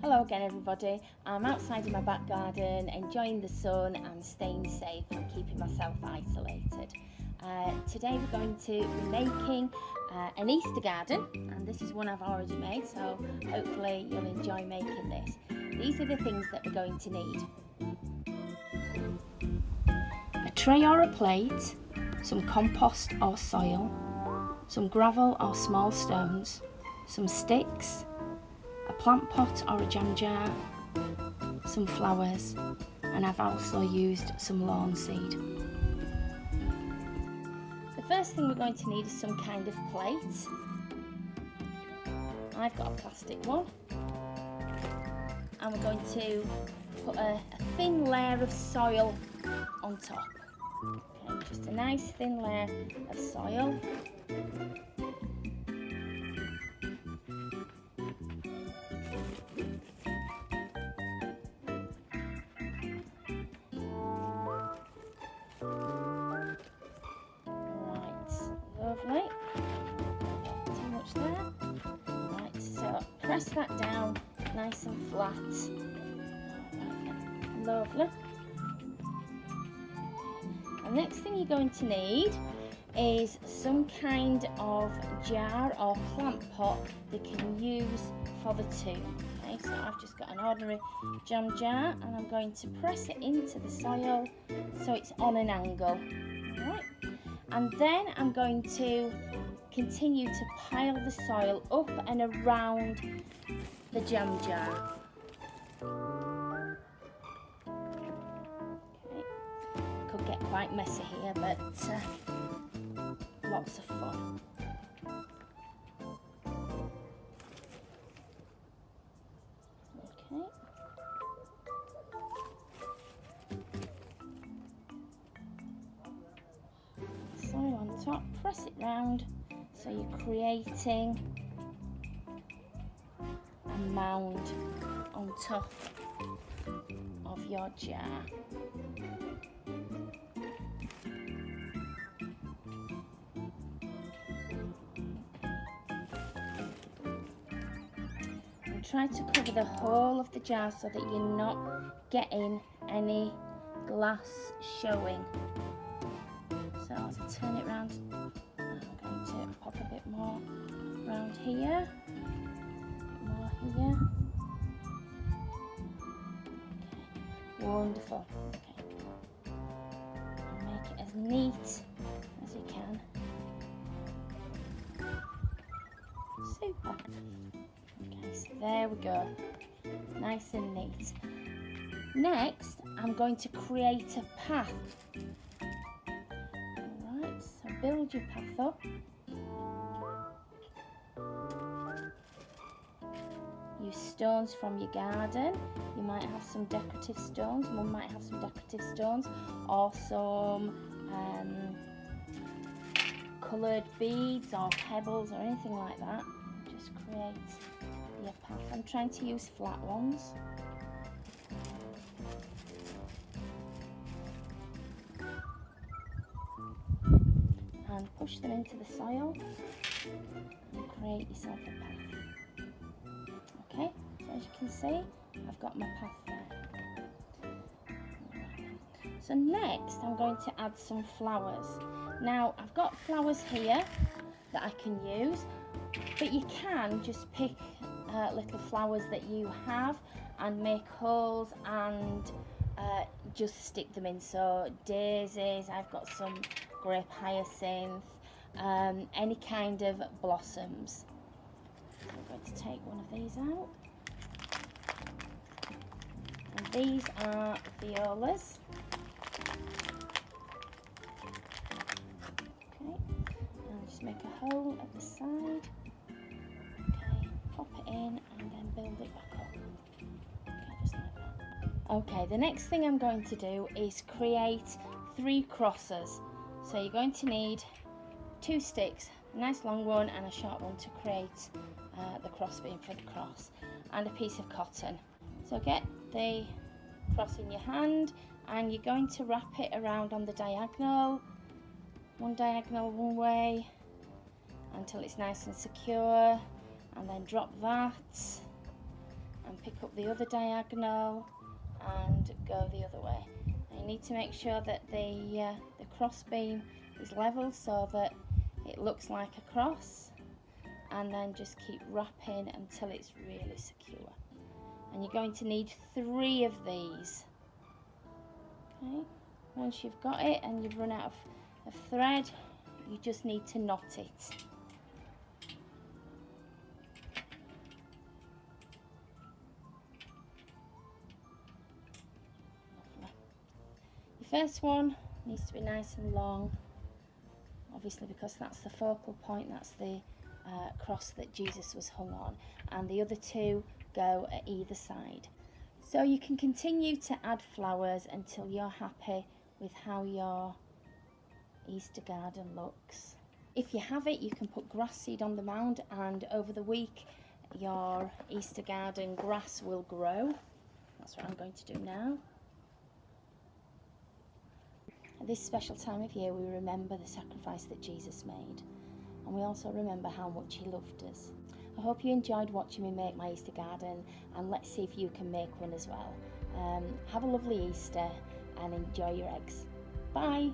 Hello again everybody, I'm outside in my back garden enjoying the sun and staying safe and keeping myself isolated. Today we're going to be making an Easter garden, and this is one I've already made, so hopefully you'll enjoy making this. These are the things that we're going to need: a tray or a plate, some compost or soil, some gravel or small stones, some sticks, a plant pot or a jam jar, some flowers, and I've also used some lawn seed. The first thing we're going to need is some kind of plate. I've got a plastic one, and we're going to put a thin layer of soil on top. Okay, just a nice thin layer of soil. Lovely. Too much there. Right, so press that down nice and flat. Lovely. The next thing you're going to need is some kind of jar or plant pot that you can use for the tomb. Okay, so I've just got an ordinary jam jar, and I'm going to press it into the soil so it's on an angle. Alright. And then I'm going to continue to pile the soil up and around the jam jar. Okay. Could get quite messy here, but lots of fun. Okay. Soil on top, press it round so you're creating a mound on top of your jar. And try to cover the whole of the jar so that you're not getting any glass showing. So as I turn it round, I'm going to pop a bit more around here, a bit more here. Okay, wonderful. Okay, and make it as neat as you can. Super. Okay, so there we go, nice and neat. Next, I'm going to create a path. So build your path up. Use stones from your garden. You might have some decorative stones. Mum might have some decorative stones, or some coloured beads or pebbles or anything like that. Just create your path. I'm trying to use flat ones. And push them into the soil and create yourself a path. Okay, so as you can see, I've got my path there. So next I'm going to add some flowers. Now I've got flowers here that I can use, but you can just pick little flowers that you have and make holes and just stick them in. So daisies, I've got some grape hyacinth, any kind of blossoms. I'm going to take one of these out. And these are violas. Okay, and just make a hole at the side. Okay, pop it in and then build it back up. Okay, just like that. Okay, the next thing I'm going to do is create 3 crosses. So you're going to need 2 sticks, a nice long one and a short one to create the crossbeam for the cross, and a piece of cotton. So get the cross in your hand and you're going to wrap it around on the diagonal, one diagonal one way until it's nice and secure, and then drop that and pick up the other diagonal and go the other way. And you need to make sure that the cross beam is level so that it looks like a cross, and then just keep wrapping until it's really secure. And you're going to need 3 of these. Okay, once you've got it and you've run out of thread, you just need to knot it. Your first one needs to be nice and long, obviously because that's the focal point, that's the cross that Jesus was hung on, and the other 2 go at either side. So you can continue to add flowers until you're happy with how your Easter garden looks. If you have it, you can put grass seed on the mound, and over the week your Easter garden grass will grow. That's what I'm going to do now. At this special time of year, we remember the sacrifice that Jesus made, and we also remember how much he loved us. I hope you enjoyed watching me make my Easter garden, and let's see if you can make one as well. Have a lovely Easter and enjoy your eggs. Bye!